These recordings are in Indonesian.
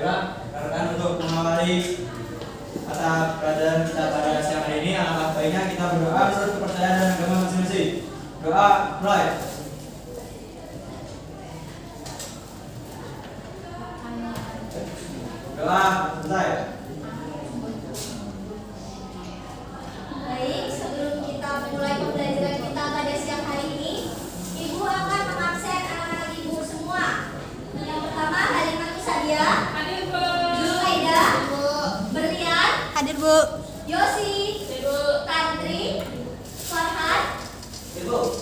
juga rekan untuk mengawali kata pelajaran kita pada siang hari ini. Alangkah baiknya kita berdoa menurut kepercayaan dan agama masing-masing. Doa mulai. Doa mulai. Baik, sebelum kita mulai pembelajaran kita pada siang hari ini, Ibu akan mengabsen anak-anak Ibu semua. Yang pertama, Halimah Sadia. Hadir, Bu. Zulaida. Berlian. Hadir, Bu. Yosi. Tantri. Farhan.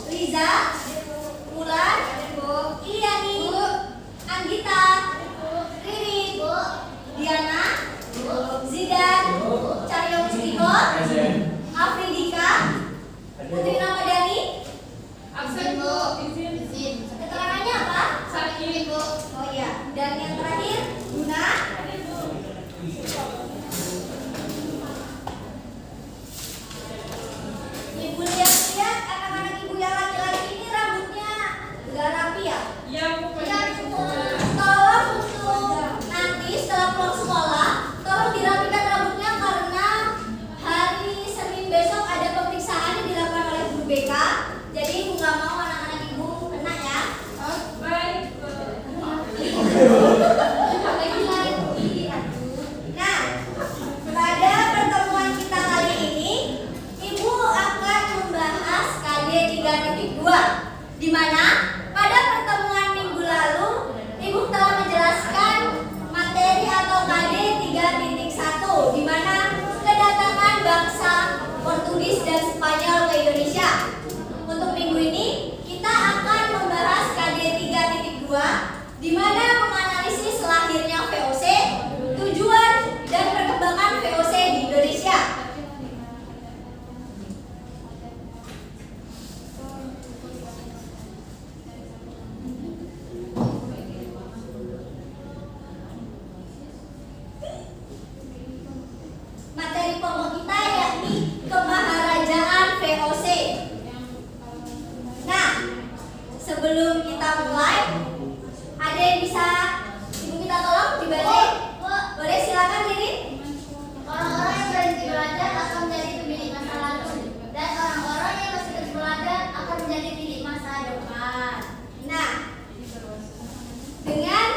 Riza. Mulan. Iliani. Anggita. Riri. Diana. Zidan. Cahyo Mustiko. Afridika. Putri Ramadhani. Absen, Bu. Izin. Keterangannya apa? Sakit, Bu. Oh iya. Dan yang terakhir, Guna. Hadir, Bu. Ibu lihat-lihat anak-anak Ibu yang laki-laki ini rambutnya nggak rapi ya? Iya, Bu. Tolong untuk nanti setelah pulang sekolah, tolong dirapikan rambutnya karena hari Senin besok ada pemeriksaan yang dilakukan oleh guru BK. Jadi Ibu nggak mau anak-anak Ibu kena ya. Baik, Bu. Nah, pada pertemuan kita kali ini, Ibu akan membahas KD 3.2, di mana pada pertemuan minggu lalu Ibu telah menjelaskan materi atau KD 3.1, di mana kedatangan bangsa Portugis dan Spanyol ke Indonesia. Untuk minggu ini kita akan membahas KD 3.2, di mana menganalisis lahirnya VOC, tujuan dan perkembangan VOC di Indonesia. Materi pokok kita yakni kemaharajaan VOC. Nah, sebelum kita mulai, ada yang bisa Ibu minta tolong dibaca? Boleh, silakan Riri. Orang-orang yang berhenti belajar akan menjadi pemilik masa lalu, dan orang-orang yang masih terus belajar akan menjadi pemilik masa depan. Nah, dengan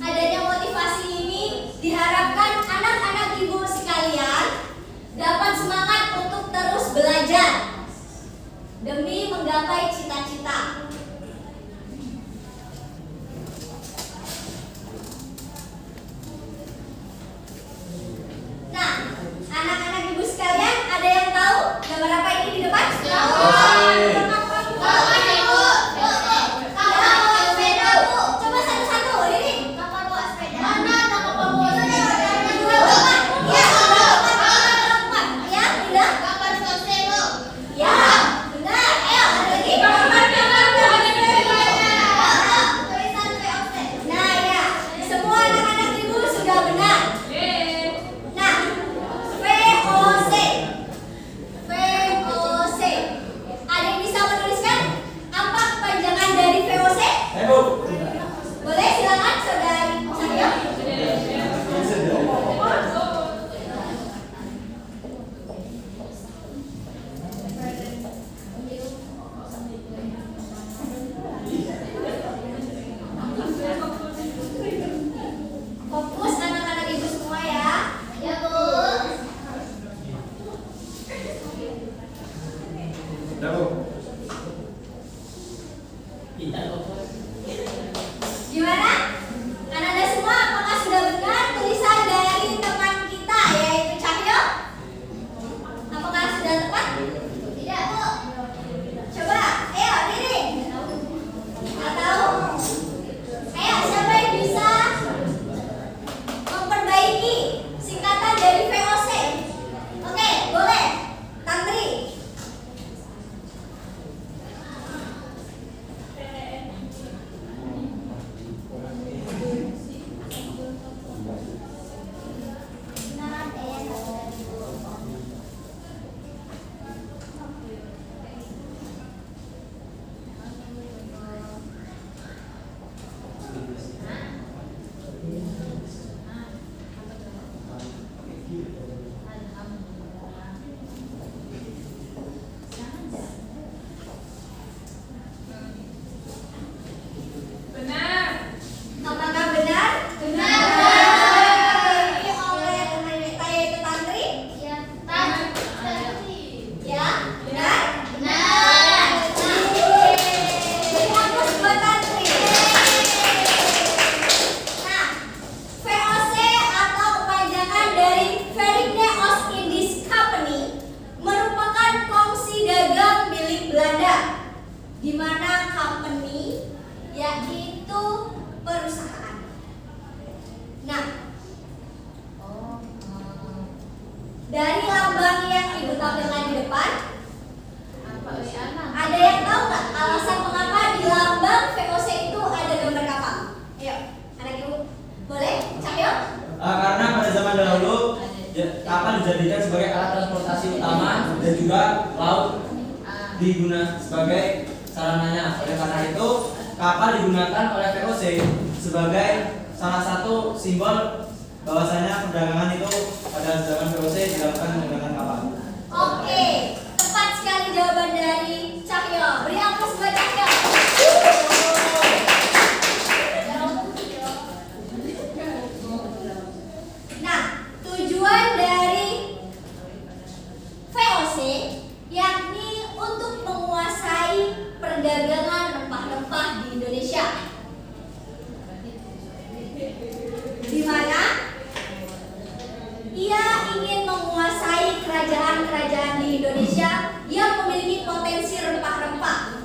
adanya motivasi ini diharapkan anak-anak Ibu sekalian dapat semangat untuk terus belajar demi menggapai cita-cita. Nah, anak-anak Ibu sekalian, ada yang tahu gambar apa ini di depan? Coba satu-satu, Riri. Kapal bawa sepeda. Mana kapal bawa sepeda? Ya, sudah. Kapal VOC, Bu. Ya, benar. Ayo, ada lagi. Tulisan VOC. Nah, ya, semua anak-anak Ibu sudah benar. Nah, VOC. VOC. Ada yang bisa menuliskan apa kepanjangan dari VOC? Boleh, silakan saudari saya. Fokus anak-anak Ibu semua ya. Ya, Bu. Gimana? Anak-anak semua apakah sudah benar tulisan dari teman kita yaitu Cahyo? Apakah sudah tepat? Tidak, Bu. Coba, ayo Riri. Nggak tahu? Ayo, siapa yang bisa memperbaiki singkatan dari VOC? Oke, boleh. Tantri. dari lambang yang ibu tampilkan di depan, ada yang tahu nggak alasan mengapa di lambang VOC itu ada gambar kapal? Ayo, anak ibu, boleh? Cahyo? Karena pada zaman dahulu kapal dijadikan sebagai alat transportasi utama dan juga laut digunakan sebagai sarananya. Oleh karena itu, kapal digunakan oleh VOC sebagai salah satu simbol bahwasanya perdagangan itu pada zaman VOC dilakukan menggunakan kapal. Oke, tepat sekali jawaban dari Cahyo. Beri aplaus buat Cahyo. Nah, tujuan dari VOC yakni untuk menguasai perdagangan rempah-rempah di Indonesia, di mana ia ingin menguasai kerajaan-kerajaan di Indonesia yang memiliki potensi rempah-rempah.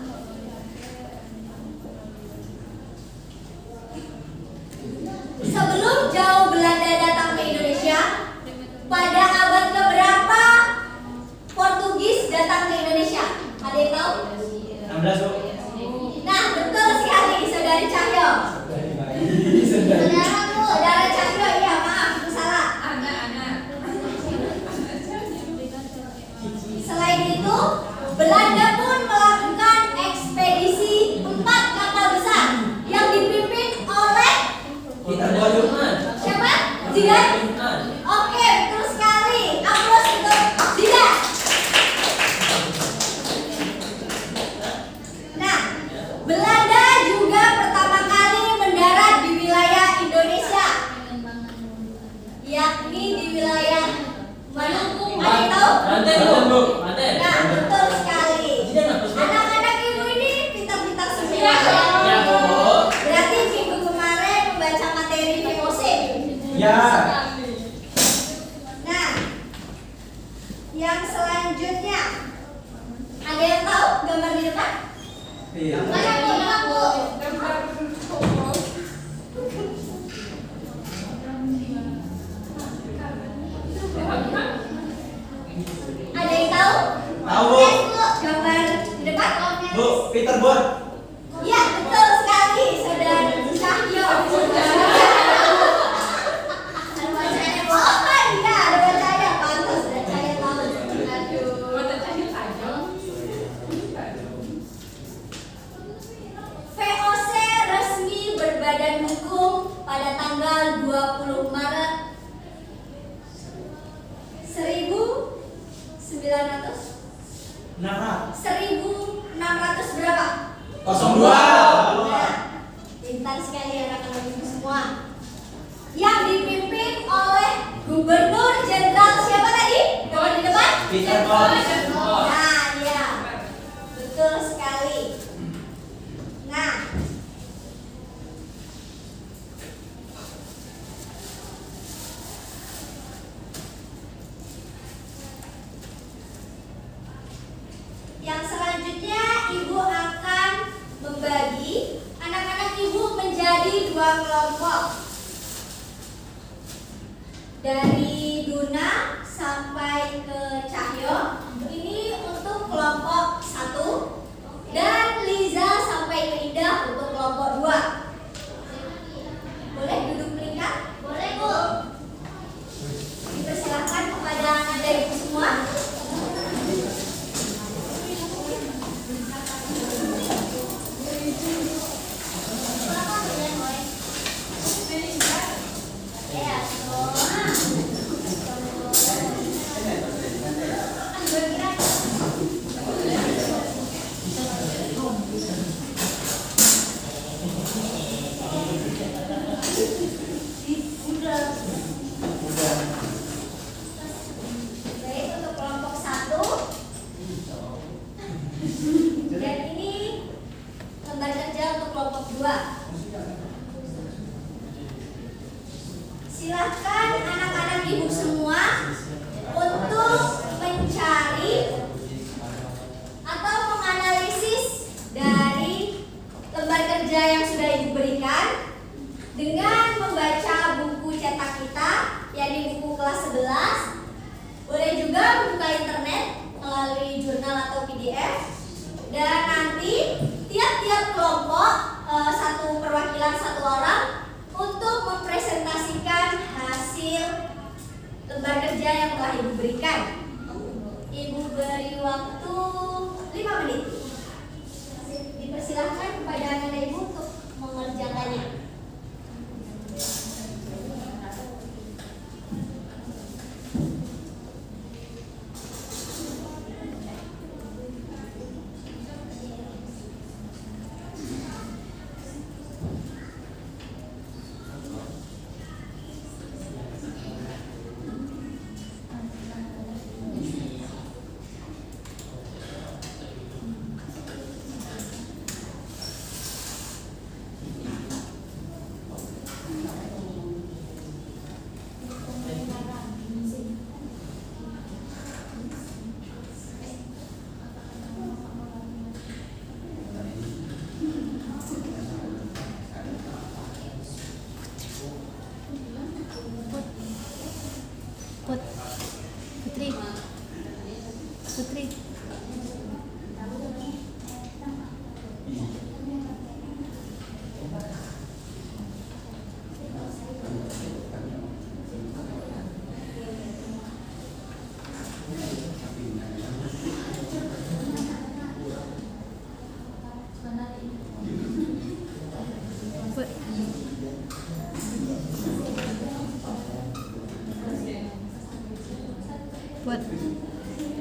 Sebelum jauh Belanda datang ke Indonesia, pada abad keberapa Portugis datang ke Indonesia? Ada yang tahu? 16 Bu. Nah, betul sekali, saudari Cahyo. Saudara Cahyo, iya maaf, itu salah. Selain itu, Belanda pun melakukan ekspedisi 4 kapal besar yang dipimpin oleh siapa? Zidan? Oke, betul sekali. Aplaus untuk Zidan. Nah, Belanda juga pertama kali mendarat di wilayah Indonesia, yakni di wilayah Maluku. Ada yang tahu? Banten Bu. Nah, betul sekali. Anak-anak ibu ini pintar-pintar semua. Ya, Bu. Berarti minggu kemarin membaca materi VOC. Ya. Nah, yang selanjutnya, ada yang tahu gambar di depan? Iya. Mana Bu? Mana Bu? Gambar foto. Ada yang tahu? Tahu, Bu. Oke, Bu. Gambar di depan? Bu, Peter Boat. Ya, betul sekali, saudara Cahyo. Ada bacanya, Bu. Oh, iya, ada bacanya. Pantas, saudara Cahyo tahu. Aduh. Mata Cahyo saja. VOC resmi berbadan hukum pada tanggal 20 Maret 1600 berapa? 02. Nah, pintar sekali anak-anak ibu semua. Yang dipimpin oleh Gubernur Jenderal siapa tadi? Gambar di depan? Peter Boat. Nah, ya, betul sekali. Nah, yang selanjutnya ibu akan membagi anak-anak ibu menjadi 2 kelompok. Dari Duna sampai ke Cahyo, ini untuk kelompok 1, dan Liza sampai ke Indah untuk kelompok 2. Boleh duduk melingkar? Boleh, Bu. Dipersilakan kepada anak ibu semua. Baik, untuk kelompok 1. Dan ini lembar kerja untuk kelompok 2. Silahkan anak-anak ibu semua untuk mencari atau menganalisis dari lembar kerja yang sudah ibu berikan dengan membaca buku cetak kita, yakni buku kelas 11. Boleh melalui jurnal atau PDF. Dan nanti tiap-tiap kelompok satu perwakilan satu orang untuk mempresentasikan hasil lembar kerja yang telah Ibu berikan. Ibu beri waktu 5 menit. Dipersilahkan kepada anak Ibu untuk mengerjakannya. Putri.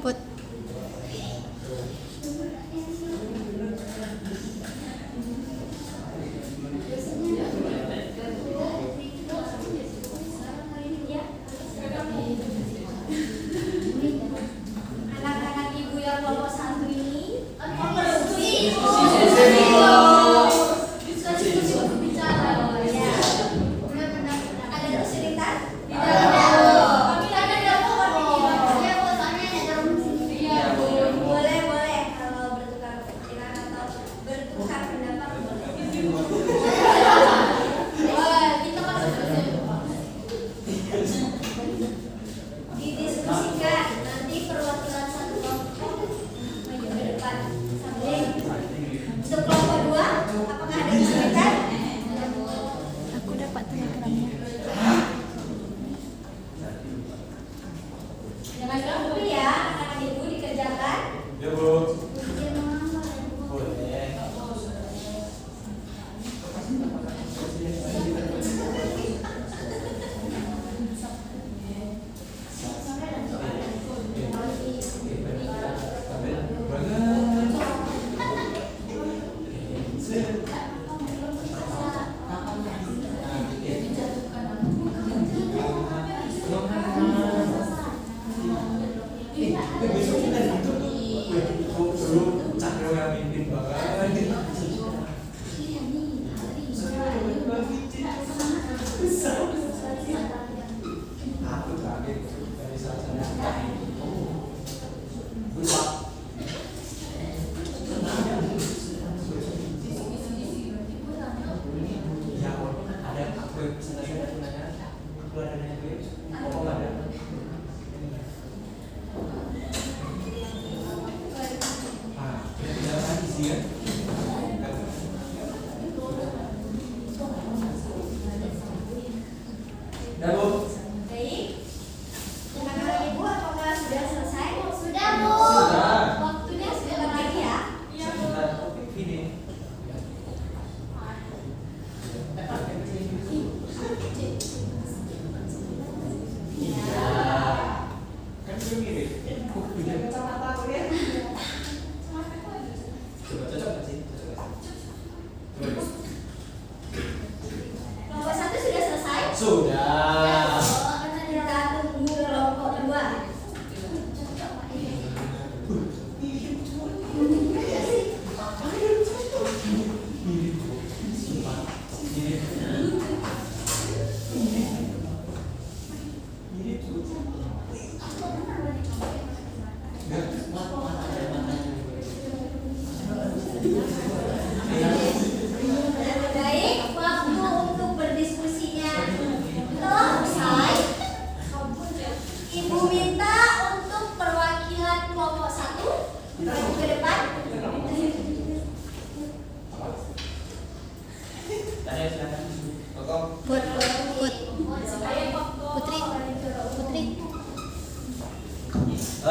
Put. Anak-anak Ibu yang kelompok 1 ini ada kesulitan?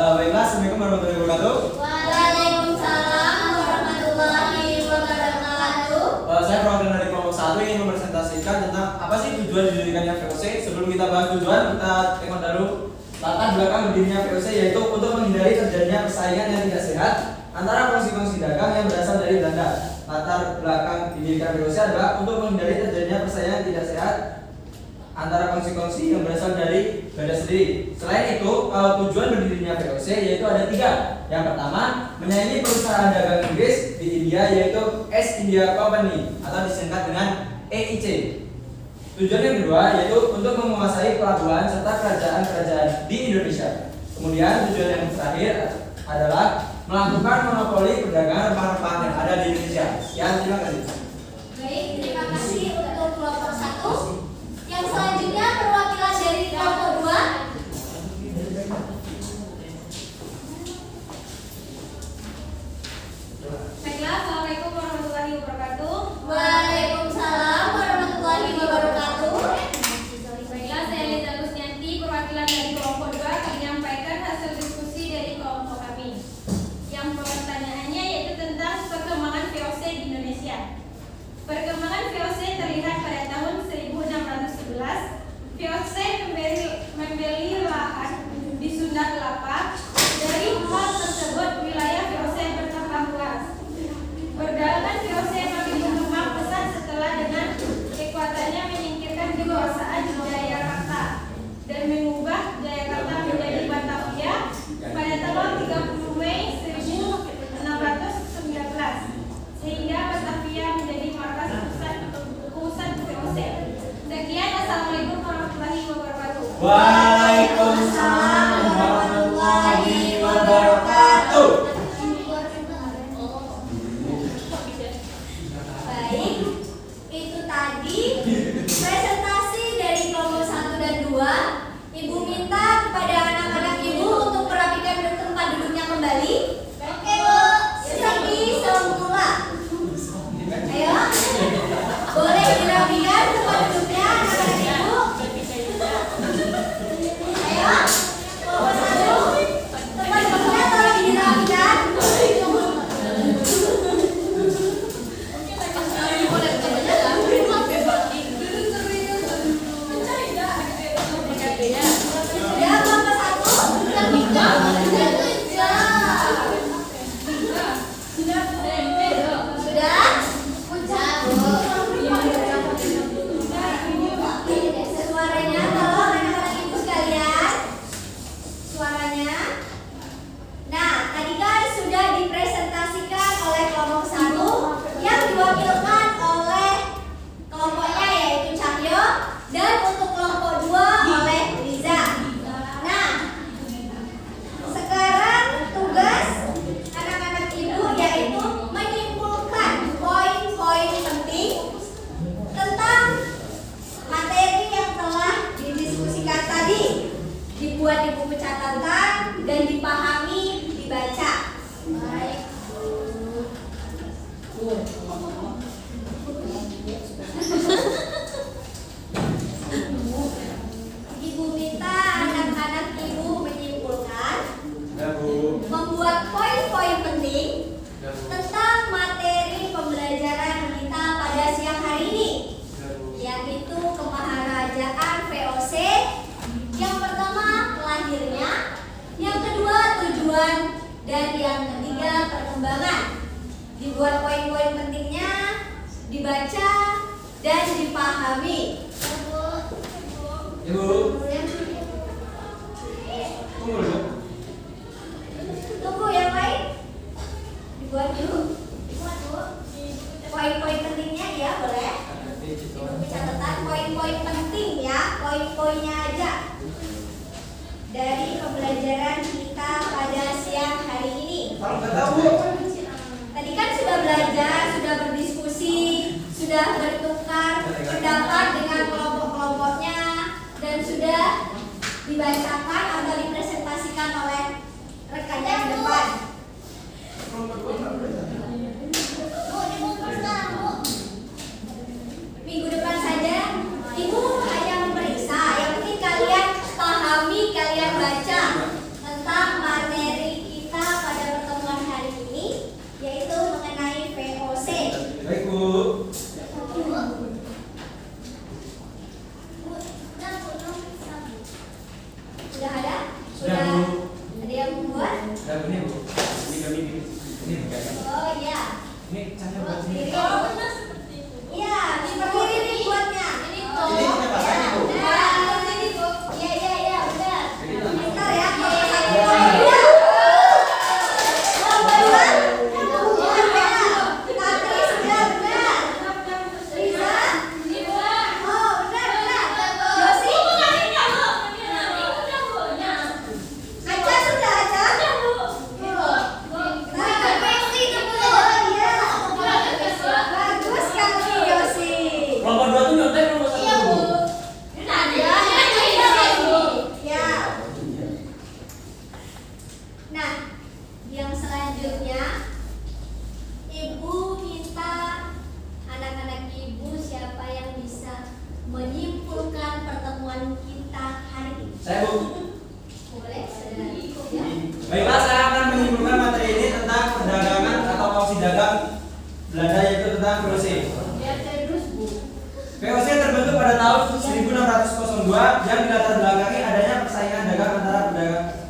Baiklah, assalamualaikum warahmatullahi wabarakatuh. Waalaikumsalam warahmatullahi wabarakatuh. Saya perwakilan dari kelompok 1 ingin mempresentasikan tentang apa sih tujuan didirikannya VOC. Sebelum kita bahas tujuan, kita tengok dulu latar belakang berdirinya VOC, yaitu untuk menghindari terjadinya persaingan yang tidak sehat antara kongsi-kongsi dagang yang berasal dari Belanda. Latar belakang didirikan VOC adalah untuk menghindari terjadinya persaingan yang tidak sehat antara kongsi-kongsi yang berasal dari Belanda sendiri. Selain itu, tujuan berdirinya VOC yaitu ada 3. Yang pertama, menyaingi perusahaan dagang Inggris di India, yaitu East India Company atau disingkat dengan EIC. Tujuan yang kedua yaitu untuk menguasai pelabuhan serta kerajaan-kerajaan di Indonesia. Kemudian tujuan yang terakhir adalah melakukan monopoli perdagangan rempah-rempah yang ada di Indonesia. Sekian, terima kasih. Baik, terima kasih untuk kelompok 1. Yang selanjutnya perwakilan dari kelompok 2. Baiklah, assalamualaikum warahmatullahi wabarakatuh. Waalaikumsalam warahmatullahi wabarakatuh. Baiklah, saya Liza Kusnianti, perwakilan dari kelompok 2 akan menyampaikan hasil diskusi dari kelompok kami. Yang pertanyaannya yaitu tentang perkembangan VOC di Indonesia. Perkembangan VOC terlihat pada tahun 1611. VOC membeli lahan di Sunda Kelapa. Dari hal tersebut, wilayah VOC bertambah luas. Perdagangan VOC makin berkembang pesat setelah dengan kekuatannya menyingkirkan kekuasaan Jayakarta dan mengubah Jayakarta menjadi Batavia pada tanggal 30 Mei 1619, sehingga Batavia menjadi markas pusat VOC. Sekian, assalamualaikum warahmatullahi wabarakatuh. Waalaikumsalam warahmatullahi wabarakatuh. Baik, itu tadi presentasi dari kelompok 1 dan 2. Ibu minta kepada anak-anak ibu untuk merapikan tempat duduknya kembali. Oke, Bu. Seperti semula. Ayo, boleh dirapikan tempat duduknya anak-anak ibu. Ayo, kelompok 1, tempat duduknya tolong dirapikan. Sudah kelompok 1? Sudah? Suaranya tolong anak-anak ibu sekalian. Suaranya. Nah, tadi kan sudah dipresentasikan oleh kelompok 1 yang diwakilkan oleh kelompoknya yaitu Cahyo, dan untuk kelompok 2 oleh Liza. Nah, sekarang tugas anak-anak ibu yaitu menyimpulkan poin-poin penting tentang materi yang telah didiskusikan tadi, dibuat di buku catatan dan dipahami, dibaca. Baik. Ibu minta anak-anak ibu menyimpulkan, Ya, Bu. membuat poin-poin penting Ya, Bu. tentang materi pembelajaran kita pada siang hari ini, Ya, Bu. yaitu kemaharajaan VOC. Yang pertama, lahirnya, yang kedua, tujuan, dan yang ketiga, perkembangan. Dibuat poin-poin pentingnya, dibaca, dan dipahami. Ibu, tunggu dulu. Tunggu yang lain, dibuat dulu. Poin-poin pentingnya ya, boleh. Buku catatan poin-poin penting ya, poin-poinnya aja dari pembelajaran kita pada siang hari ini. Kalau nggak tahu, Bu. Tadi kan sudah belajar, sudah berdiskusi, sudah bertukar pendapat dengan kelompok-kelompoknya, dan sudah dibacakan atau dipresentasikan oleh rekannya di depan. Minggu depan saja, Ibu hanya memeriksa. Yang penting kalian pahami, kalian baca tentang materi Sudah ada? Sudah, Bu. Ada yang membuat? Dan ini Bu, ini kami ini bukan. Oh iya. Ini caranya buat sini. Oh benar seperti itu. Iya, seperti ini buatnya. Ini tuh. Ini punya Bapak ini, Bu. Nah, ini Bu. Iya, benar. Jadi lama. Bentar ya, kalau Iya. satu iya. Lomba dua. Tadi sudah benar. Bisa? Oh, benar. Yosi? Aca sudah, Aca? Bagus sekali, Yosi. Kelompok 2 tuh nyontek kelompok 1 Bu. Ya. Nah, yang selanjutnya Ibu minta anak-anak Ibu siapa yang bisa menyimpulkan pertemuan kita hari ini. Saya Bu. Boleh? Ya. Baiklah, saya akan menyimpulkan materi ini tentang perdagangan atau opsi dagang Belanda, yaitu tentang VOC. VOC terbentuk pada tahun 1602 yang dilatar belakangi adanya persaingan dagang antara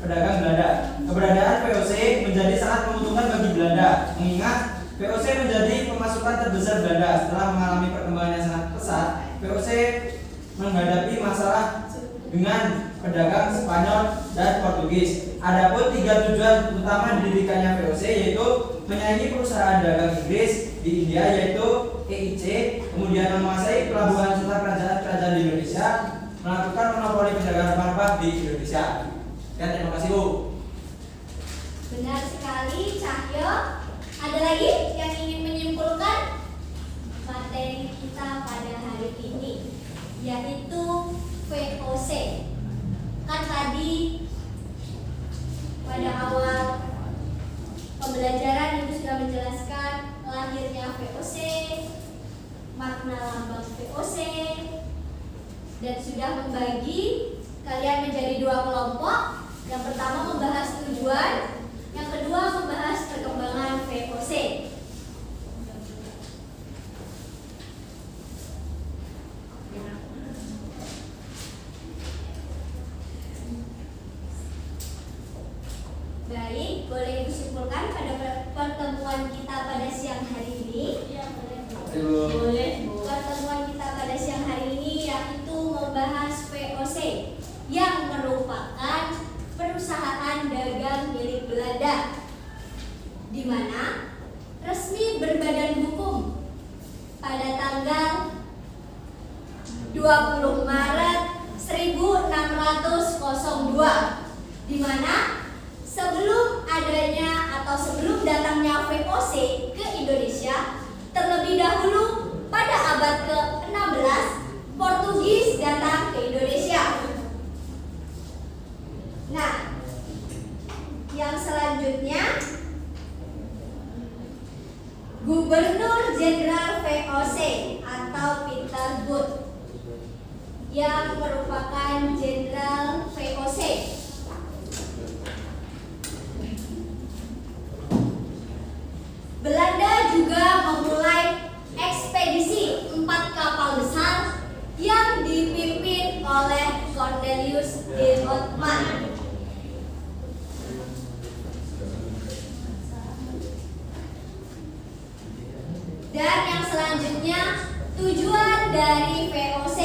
pedagang Belanda. Keberadaan VOC menjadi sangat menguntungkan bagi Belanda, mengingat VOC menjadi pemasukan terbesar Belanda. Setelah mengalami perkembangan yang sangat pesat, VOC menghadapi masalah dengan pedagang Spanyol dan Portugis. Adapun 3 tujuan utama didirikannya VOC yaitu menyaingi perusahaan dagang Inggris di India yaitu EIC, kemudian menguasai pelabuhan serta kerajaan-kerajaan di Indonesia, melakukan monopoli perdagangan rempah di Indonesia. Ya, terima kasih Bu. Benar sekali, Cahyo. Ada lagi yang ingin menyimpulkan materi kita pada hari ini, yaitu VOC. Kan tadi pada awal pembelajaran Ibu sudah menjelaskan lahirnya VOC, makna lambang VOC, dan sudah membagi kalian menjadi 2 kelompok. Yang pertama membahas tujuan, yang kedua membahas perkembangan VOC. Baik, boleh Ibu simpulkan pada pertemuan kita pada siang hari ini? Pertemuan kita pada siang hari ini yaitu membahas VOC yang merupakan perusahaan dagang milik Belanda, di mana resmi berbadan hukum pada tanggal 20 Maret 1602, di mana sebelum adanya atau sebelum datangnya VOC ke Indonesia, terlebih dahulu pada abad ke-16 Portugis datang ke Indonesia. Nah, yang selanjutnya Gubernur Jenderal VOC atau Peter Booth yang merupakan Jenderal VOC. Belanda juga memulai ekspedisi 4 kapal besar yang dipimpin oleh Cornelius de Houtman. Dan yang selanjutnya tujuan dari VOC.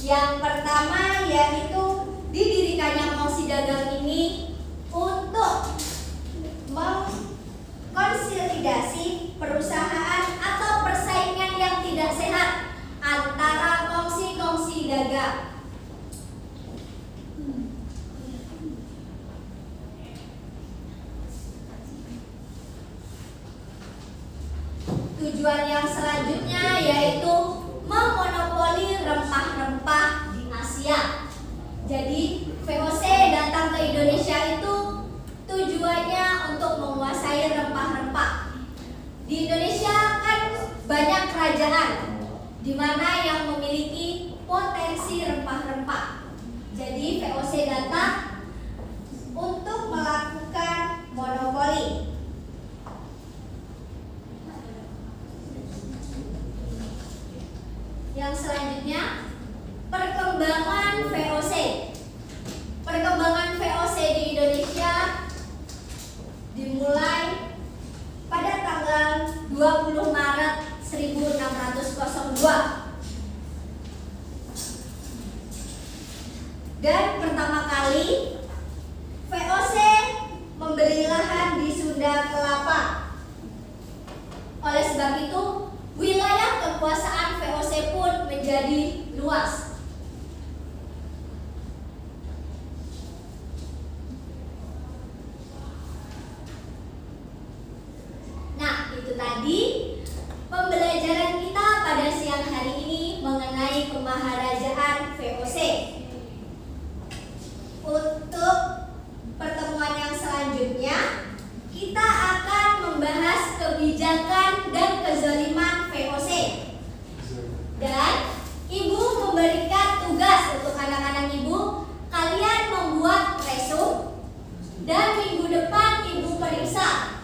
Yang pertama yaitu didirikannya kongsi dagang ini untuk mengkonsolidasi perusahaan atau persaingan yang tidak sehat antara kongsi-kongsi dagang. Tujuan yang selanjutnya yaitu memonopoli rempah-rempah di Asia. Jadi VOC datang ke Indonesia itu tujuannya untuk menguasai rempah-rempah. Di Indonesia kan banyak kerajaan di mana yang memiliki potensi rempah-rempah. Jadi VOC datang untuk melakukan monopoli. Yang selanjutnya perkembangan VOC. Perkembangan Dan pertama kali VOC membeli lahan di Sunda Kelapa. Oleh sebab itu, wilayah kekuasaan VOC pun menjadi luas. Nah, itu tadi pembelajaran kita pada siang hari ini mengenai kemaharajaan VOC. Untuk pertemuan yang selanjutnya, kita akan membahas kebijakan dan kezaliman VOC. Dan Ibu memberikan tugas untuk anak-anak Ibu, kalian membuat resume dan minggu depan Ibu periksa.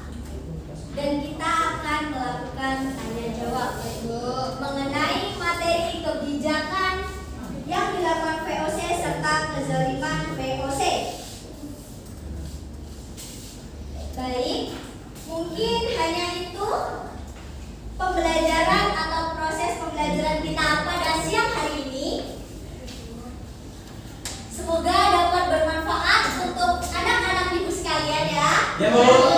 Dan kita akan melakukan tanya jawab mengenai materi kebijakan yang dilakukan VOC serta kezaliman VOC. Baik, mungkin hanya itu pembelajaran atau proses pembelajaran kita pada siang hari ini. Semoga dapat bermanfaat untuk anak-anak Ibu sekalian ya. Ya, Bu.